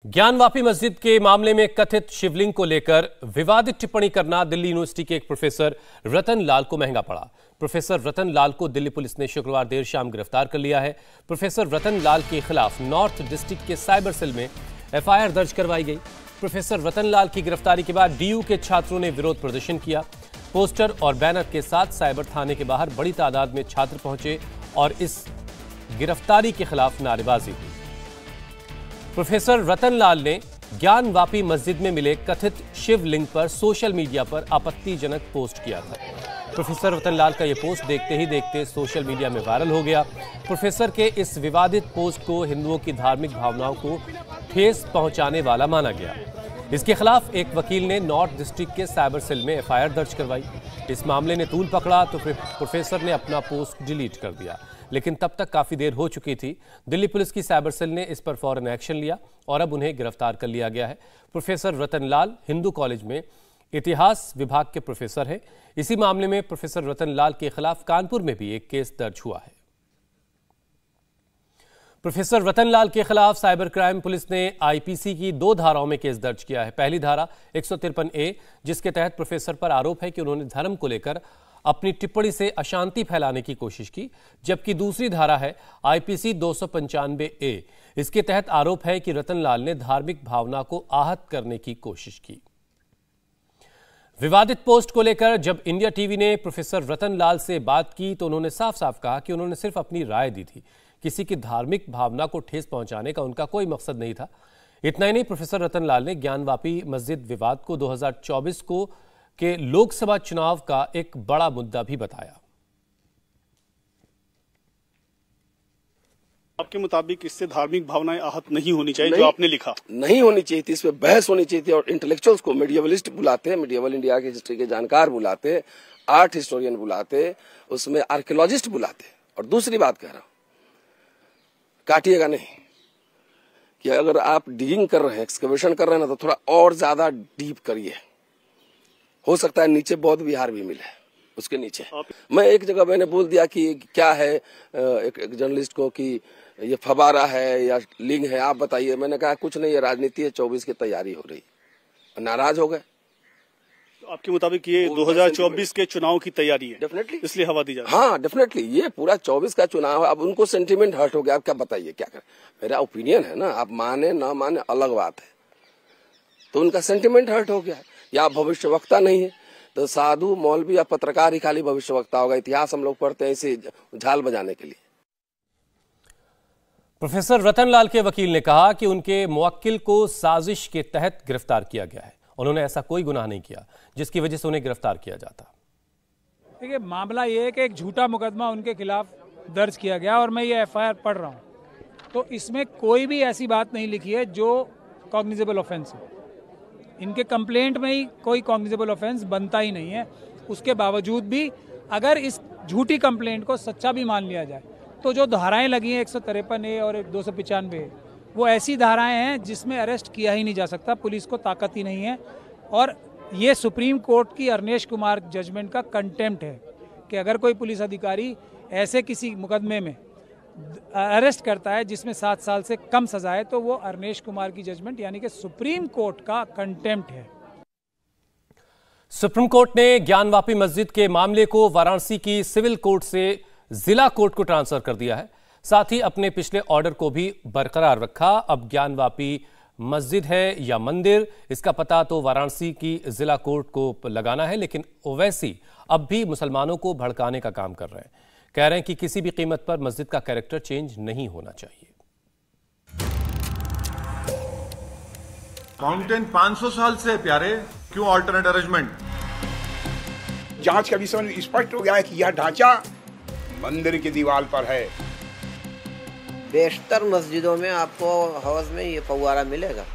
ज्ञानवापी मस्जिद के मामले में कथित शिवलिंग को लेकर विवादित टिप्पणी करना दिल्ली यूनिवर्सिटी के एक प्रोफेसर रतन लाल को महंगा पड़ा। प्रोफेसर रतन लाल को दिल्ली पुलिस ने शुक्रवार देर शाम गिरफ्तार कर लिया है। प्रोफेसर रतन लाल के खिलाफ नॉर्थ डिस्ट्रिक्ट के साइबर सेल में एफआईआर दर्ज करवाई गई। प्रोफेसर रतन लाल की गिरफ्तारी के बाद डीयू के छात्रों ने विरोध प्रदर्शन किया। पोस्टर और बैनर के साथ साइबर थाने के बाहर बड़ी तादाद में छात्र पहुंचे और इस गिरफ्तारी के खिलाफ नारेबाजी हुई। प्रोफेसर रतन लाल ने ज्ञानवापी मस्जिद में मिले कथित शिवलिंग पर सोशल मीडिया पर आपत्तिजनक पोस्ट किया था। प्रोफेसर रतन लाल का यह पोस्ट देखते ही देखते सोशल मीडिया में वायरल हो गया। प्रोफेसर के इस विवादित पोस्ट को हिंदुओं की धार्मिक भावनाओं को ठेस पहुंचाने वाला माना गया। इसके खिलाफ एक वकील ने नॉर्थ डिस्ट्रिक्ट के साइबर सेल में एफआईआर दर्ज करवाई। इस मामले ने तूल पकड़ा तो प्रोफेसर ने अपना पोस्ट डिलीट कर दिया, लेकिन तब तक काफी देर हो चुकी थी। दिल्ली पुलिस की साइबर सेल ने इस पर फौरन एक्शन लिया और अब उन्हें गिरफ्तार कर लिया गया है। प्रोफेसर रतन लाल हिंदू कॉलेज में इतिहास विभाग के प्रोफेसर हैं। इसी मामले में प्रोफेसर रतन लाल के खिलाफ कानपुर में भी एक केस दर्ज हुआ है। प्रोफेसर रतन लाल के खिलाफ साइबर क्राइम पुलिस ने आईपीसी की 2 धाराओं में केस दर्ज किया है। पहली धारा 153A, जिसके तहत प्रोफेसर पर आरोप है कि उन्होंने धर्म को लेकर अपनी टिप्पणी से अशांति फैलाने की कोशिश की, जबकि दूसरी धारा है आईपीसी 295A। इसके तहत आरोप है कि रतन लाल ने धार्मिक भावना को आहत करने की कोशिश की। विवादित पोस्ट को लेकर जब इंडिया टीवी ने प्रोफेसर रतन लाल से बात की तो उन्होंने साफ साफ कहा कि उन्होंने सिर्फ अपनी राय दी थी। किसी की धार्मिक भावना को ठेस पहुंचाने का उनका कोई मकसद नहीं था। इतना ही नहीं, प्रोफेसर रतन लाल ने ज्ञानवापी मस्जिद विवाद को 2024 के लोकसभा चुनाव का एक बड़ा मुद्दा भी बताया। आपके मुताबिक इससे धार्मिक भावनाएं आहत नहीं होनी चाहिए, जो आपने लिखा नहीं होनी चाहिए थी। इसमें बहस होनी चाहिए थी और इंटेलेक्चुअल्स को मीडियवलिस्ट बुलाते हैं, मीडियवल इंडिया की हिस्ट्री के जानकार बुलाते, आर्ट हिस्टोरियन बुलाते, उसमें आर्कियोलॉजिस्ट बुलाते। और दूसरी बात कह रहा हूं, काटिएगा नहीं कि अगर आप डिगिंग कर रहे हैं, एक्सकवेशन कर रहे हैं ना, तो थोड़ा और ज्यादा डीप करिए। हो सकता है नीचे बौद्ध विहार भी मिले, उसके नीचे। मैं एक जगह मैंने बोल दिया कि क्या है एक जर्नलिस्ट को कि ये फवारा है या लिंग है, आप बताइए। मैंने कहा कुछ नहीं, ये राजनीति है, 24 की तैयारी हो रही। नाराज हो गए। तो आपके मुताबिक ये 2024 के चुनाव की तैयारी है, डेफिनेटली, इसलिए हवा दी जा रही है। हाँ डेफिनेटली, ये पूरा 24 का चुनाव है। अब उनको सेंटिमेंट हर्ट हो गया, आप क्या बताइए क्या करें। मेरा ओपिनियन है ना, आप माने ना माने अलग बात है। तो उनका सेंटिमेंट हर्ट हो गया। या भविष्यवक्ता नहीं है तो साधु मौलवी या पत्रकार ही खाली भविष्यवक्ता होगा। इतिहास हम लोग पढ़ते हैं इसे झाल बजाने के लिए। प्रोफेसर रतन लाल के वकील ने कहा कि उनके मुवक्किल को साजिश के तहत गिरफ्तार किया गया है। उन्होंने ऐसा कोई गुनाह नहीं किया जिसकी वजह से उन्हें गिरफ्तार किया जाता। देखिए, मामला ये है कि एक झूठा मुकदमा उनके खिलाफ दर्ज किया गया और मैं ये एफआईआर पढ़ रहा हूँ, तो इसमें कोई भी ऐसी बात नहीं लिखी है जो कॉग्निजेबल ऑफेंस है। इनके कंप्लेंट में ही कोई कॉग्निजेबल ऑफेंस बनता ही नहीं है। उसके बावजूद भी अगर इस झूठी कंप्लेंट को सच्चा भी मान लिया जाए तो जो धाराएं लगी हैं 153A और 295A, वो ऐसी धाराएं हैं जिसमें अरेस्ट किया ही नहीं जा सकता। पुलिस को ताकत ही नहीं है। और ये सुप्रीम कोर्ट की अरनेश कुमार जजमेंट का कंटेम्प्ट है कि अगर कोई पुलिस अधिकारी ऐसे किसी मुकदमे में अरेस्ट करता है जिसमें 7 साल से कम सजा है, तो वो अरनेश कुमार की जजमेंट यानी कि सुप्रीम कोर्ट का कंटेम्प्ट है। सुप्रीम कोर्ट ने ज्ञानवापी मस्जिद के मामले को वाराणसी की सिविल कोर्ट से जिला कोर्ट को ट्रांसफर कर दिया है। साथ ही अपने पिछले ऑर्डर को भी बरकरार रखा। अब ज्ञानवापी मस्जिद है या मंदिर, इसका पता तो वाराणसी की जिला कोर्ट को लगाना है, लेकिन ओवैसी अब भी मुसलमानों को भड़काने का काम कर रहे हैं। कह रहे हैं कि किसी भी कीमत पर मस्जिद का कैरेक्टर चेंज नहीं होना चाहिए। फाउंटेन 500 साल से प्यारे, क्यों अल्टरनेट अरेंजमेंट? जांच का विषय में स्पष्ट हो गया है कि यह ढांचा मंदिर की दीवार पर है। बेशतर मस्जिदों में आपको हौज में ये फव्वारा मिलेगा,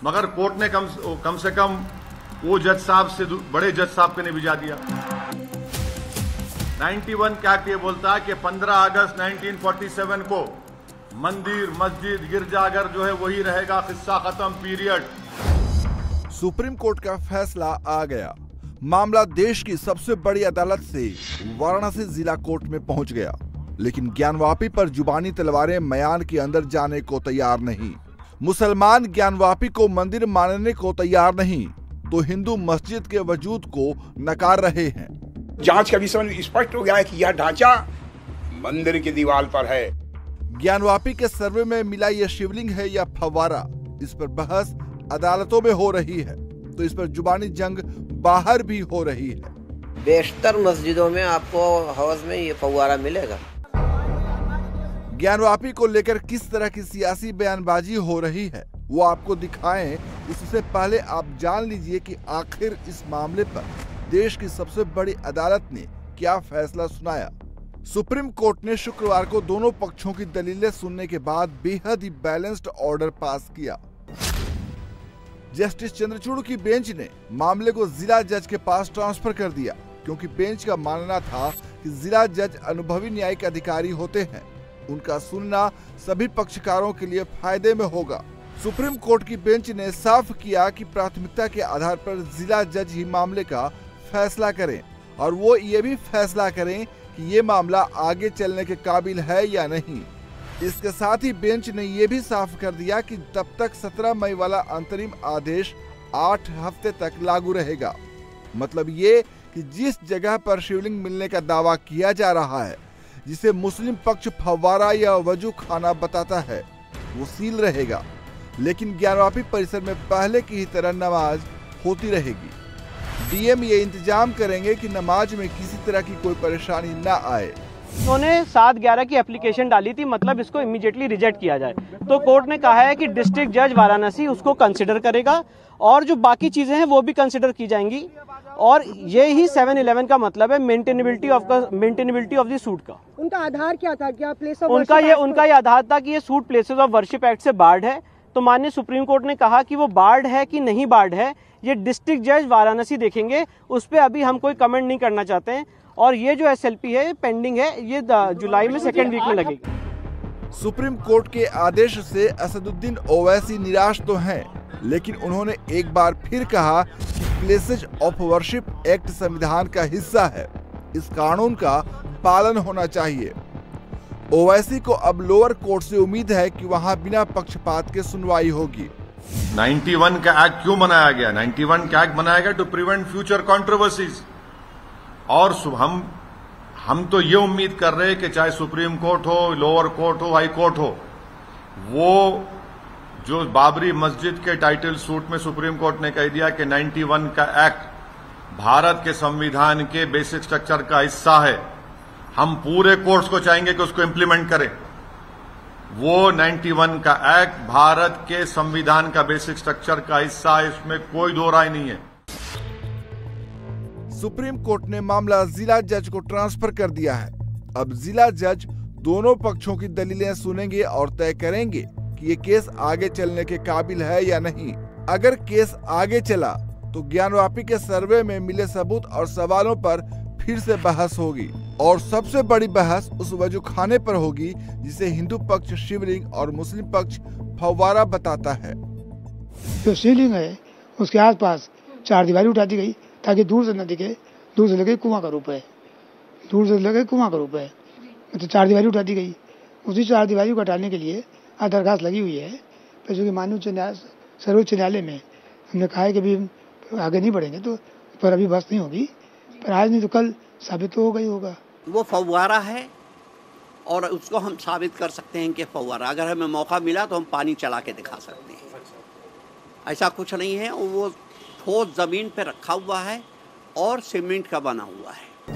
मगर कोर्ट ने कम से कम वो जज साहब से बड़े जज साहब को ने भिजा दिया। 91 का एक्ट ये बोलता है कि 15 अगस्त 1947 को मंदिर मस्जिद गिरजाघर जो है वही रहेगा, किस्सा खत्म, पीरियड। सुप्रीम कोर्ट का फैसला आ गया। मामला देश की सबसे बड़ी अदालत से वाराणसी जिला कोर्ट में पहुंच गया। लेकिन ज्ञानवापी पर जुबानी तलवारें मयान के अंदर जाने को तैयार नहीं। मुसलमान ज्ञानवापी को मंदिर मानने को तैयार नहीं तो हिंदू मस्जिद के वजूद को नकार रहे हैं। जांच का विषय स्पष्ट हो गया है कि यह ढांचा मंदिर की दीवार पर है। ज्ञानवापी के सर्वे में मिला यह शिवलिंग है या फव्वारा, इस पर बहस अदालतों में हो रही है तो इस पर जुबानी जंग बाहर भी हो रही है। बेशतर मस्जिदों में आपको हौज में ये फव्वारा मिलेगा। ज्ञानवापी को लेकर किस तरह की सियासी बयानबाजी हो रही है वो आपको दिखाएं, इससे पहले आप जान लीजिए कि आखिर इस मामले पर देश की सबसे बड़ी अदालत ने क्या फैसला सुनाया। सुप्रीम कोर्ट ने शुक्रवार को दोनों पक्षों की दलीलें सुनने के बाद बेहद ही बैलेंस्ड ऑर्डर पास किया। जस्टिस चंद्रचूड़ की बेंच ने मामले को जिला जज के पास ट्रांसफर कर दिया क्योंकि बेंच का मानना था कि जिला जज अनुभवी न्यायिक अधिकारी होते हैं, उनका सुनना सभी पक्षकारों के लिए फायदे में होगा। सुप्रीम कोर्ट की बेंच ने साफ किया कि प्राथमिकता के आधार पर जिला जज ही मामले का फैसला करें और वो ये भी फैसला करें कि ये मामला आगे चलने के काबिल है या नहीं। इसके साथ ही बेंच ने ये भी साफ कर दिया कि तब तक 17 मई वाला अंतरिम आदेश 8 हफ्ते तक लागू रहेगा। मतलब ये कि जिस जगह पर शिवलिंग मिलने का दावा किया जा रहा है, जिसे मुस्लिम पक्ष फव्वारा या वजू खाना बताता है, वो सील रहेगा, लेकिन ज्ञानवापी परिसर में पहले की ही तरह नमाज होती रहेगी। डीएम ये इंतजाम करेंगे कि नमाज में किसी तरह की कोई परेशानी न आए। उन्होंने 7/11 की एप्लीकेशन डाली थी, मतलब इसको इमीडिएटली रिजेक्ट किया जाए, तो कोर्ट ने कहा है कि डिस्ट्रिक्ट जज वाराणसी उसको कंसिडर करेगा और जो बाकी चीजें हैं वो भी कंसिडर की जाएंगी। और ये ही 7/11 का मतलब है मेंटेनेबिलिटी ऑफ द सूट का। उनका आधार क्या था? क्या प्लेस ऑफ उनका ये आधार था कि ये suit places of worship act से बार्ड है। तो माननीय सुप्रीम कोर्ट ने कहा कि वो बार्ड है कि नहीं बार्ड है, ये डिस्ट्रिक्ट जज वाराणसी देखेंगे, उस पर अभी हम कोई कमेंट नहीं करना चाहते हैं। और ये जो SLP है पेंडिंग है, ये जुलाई में 2nd वीक में लगेगी। सुप्रीम कोर्ट के आदेश से असदुद्दीन ओवैसी निराश तो हैं, लेकिन उन्होंने एक बार फिर कहा कि प्लेसेज ऑफ वर्शिप एक्ट संविधान का हिस्सा है, इस कानून का पालन होना चाहिए। ओवैसी को अब लोअर कोर्ट से उम्मीद है कि वहां बिना पक्षपात के सुनवाई होगी। 91 का एक्ट क्यों बनाया गया? 91 का एक्ट बनाया गया टू प्रिवेंट फ्यूचर कंट्रोवर्सीज। और हम तो ये उम्मीद कर रहे हैं कि चाहे सुप्रीम कोर्ट हो, लोअर कोर्ट हो, हाई कोर्ट हो, वो जो बाबरी मस्जिद के टाइटल सूट में सुप्रीम कोर्ट ने कह दिया कि 91 का एक्ट भारत के संविधान के बेसिक स्ट्रक्चर का हिस्सा है, हम पूरे कोर्ट्स को चाहेंगे कि उसको इम्प्लीमेंट करें। वो 91 का एक्ट भारत के संविधान का बेसिक स्ट्रक्चर का हिस्सा है, इसमें कोई दो राय नहीं है। सुप्रीम कोर्ट ने मामला जिला जज को ट्रांसफर कर दिया है। अब जिला जज दोनों पक्षों की दलीलें सुनेंगे और तय करेंगे कि ये केस आगे चलने के काबिल है या नहीं। अगर केस आगे चला तो ज्ञानवापी के सर्वे में मिले सबूत और सवालों पर फिर से बहस होगी और सबसे बड़ी बहस उस वजू खाने पर होगी जिसे हिंदू पक्ष शिवलिंग और मुस्लिम पक्ष फव्वारा बताता है। जो शिवलिंग है उसके आसपास 4 दीवारी उठा दी गई ताकि दूर से न दिखे, दूर से लगे कुआं का रूप है, दूर से लगे कुआं का रूप है, तो 4 दीवारी उठा दी गई। उसी 4 दीवारी को हटाने के लिए दरखास्त लगी हुई है, पर जो कि माननीय सर्वोच्च न्यायालय में हमने कहा है कि अभी आगे नहीं बढ़ेंगे, तो पर अभी बस नहीं होगी, पर आज नहीं तो कल साबित तो होगा ही होगा। वो फव्वारा है और उसको हम साबित कर सकते हैं कि फव्वारा, अगर हमें मौका मिला तो हम पानी चला के दिखा सकते हैं। ऐसा कुछ नहीं है, वो ठोस जमीन पे रखा हुआ है और सीमेंट का बना हुआ है।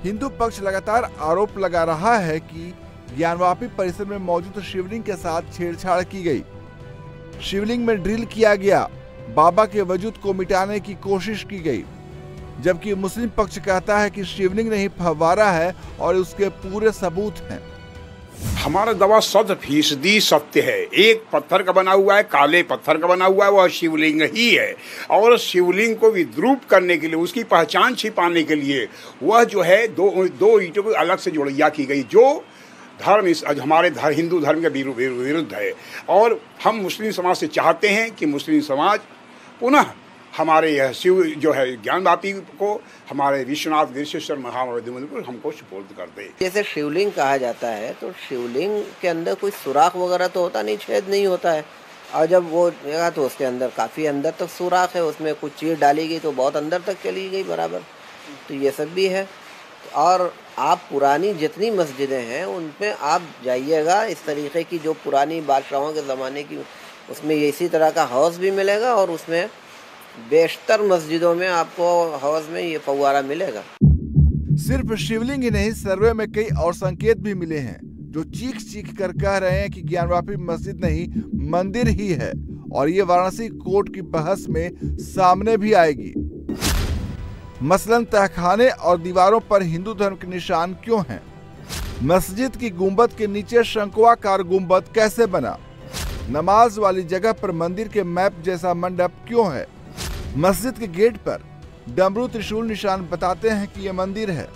हिंदू पक्ष लगातार आरोप लगा रहा है कि ज्ञानवापी परिसर में मौजूद शिवलिंग के साथ छेड़छाड़ की गई, शिवलिंग में ड्रिल किया गया, बाबा के वजूद को मिटाने की कोशिश की गई, जबकि मुस्लिम पक्ष कहता है कि शिवलिंग नहीं फव्वारा है और उसके पूरे सबूत हैं। हमारा दावा 100% सत्य है। एक पत्थर का बना हुआ है, काले पत्थर का बना हुआ है, वह शिवलिंग ही है। और शिवलिंग को विद्रूप करने के लिए, उसकी पहचान छिपाने के लिए वह जो है दो ईंटों को अलग से जोड़िया की गई, जो धर्म हमारे हिंदू धर्म के विरुद्ध है। और हम मुस्लिम समाज से चाहते हैं कि मुस्लिम समाज पुनः हमारे यह शिव जो है ज्ञानवापी को हमारे विश्वनाथ गिरिश्वर महामंदिर को हमको सुपुर्द कर दे। जैसे शिवलिंग कहा जाता है तो शिवलिंग के अंदर कोई सुराख वगैरह तो होता नहीं, छेद नहीं होता है, और जब वो जगह तो उसके अंदर काफ़ी अंदर तक सुराख है, उसमें कुछ चीज़ डाली गई तो बहुत अंदर तक चली गई बराबर, तो ये सब भी है। और आप पुरानी जितनी मस्जिदें हैं उनमें आप जाइएगा, इस तरीके की जो पुरानी बादशाहों के ज़माने की, उसमें इसी तरह का हौज़ भी मिलेगा, और उसमें बेशतर मस्जिदों में आपको हौज़ में ये फव्वारा मिलेगा। सिर्फ शिवलिंग ही नहीं, सर्वे में कई और संकेत भी मिले हैं जो चीख चीख कर कह रहे हैं कि ज्ञानवापी मस्जिद नहीं मंदिर ही है, और ये वाराणसी कोर्ट की बहस में सामने भी आएगी। मसलन तहखाने और दीवारों पर हिंदू धर्म के निशान क्यों हैं? मस्जिद की गुंबद के नीचे शंकुआकार गुंबद कैसे बना? नमाज वाली जगह पर मंदिर के मैप जैसा मंडप क्यों है? मस्जिद के गेट पर डमरू त्रिशूल निशान बताते हैं कि यह मंदिर है।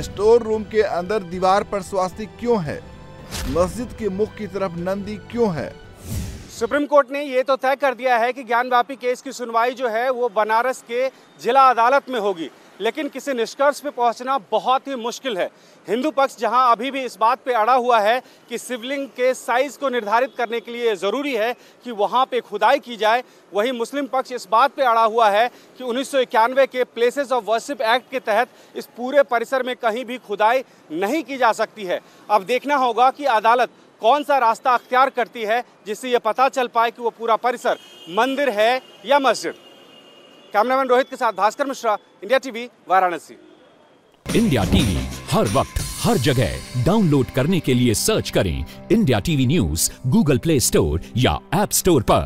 स्टोर रूम के अंदर दीवार पर स्वास्तिक क्यों है? मस्जिद के मुख की तरफ नंदी क्यों है? सुप्रीम कोर्ट ने ये तो तय कर दिया है कि ज्ञानवापी केस की सुनवाई जो है वो बनारस के जिला अदालत में होगी, लेकिन किसी निष्कर्ष पे पहुंचना बहुत ही मुश्किल है। हिंदू पक्ष जहां अभी भी इस बात पे अड़ा हुआ है कि शिवलिंग के साइज को निर्धारित करने के लिए ज़रूरी है कि वहां पे खुदाई की जाए, वहीं मुस्लिम पक्ष इस बात पे अड़ा हुआ है कि 1991 के प्लेसेस ऑफ वर्शिप एक्ट के तहत इस पूरे परिसर में कहीं भी खुदाई नहीं की जा सकती है। अब देखना होगा कि अदालत कौन सा रास्ता अख्तियार करती है जिससे ये पता चल पाए कि वो पूरा परिसर मंदिर है या मस्जिद। कैमरामैन रोहित के साथ Bhaskar Mishra, India TV, Varanasi. India TV हर वक्त हर जगह डाउनलोड करने के लिए सर्च करें India TV news Google Play Store या ऐप स्टोर पर।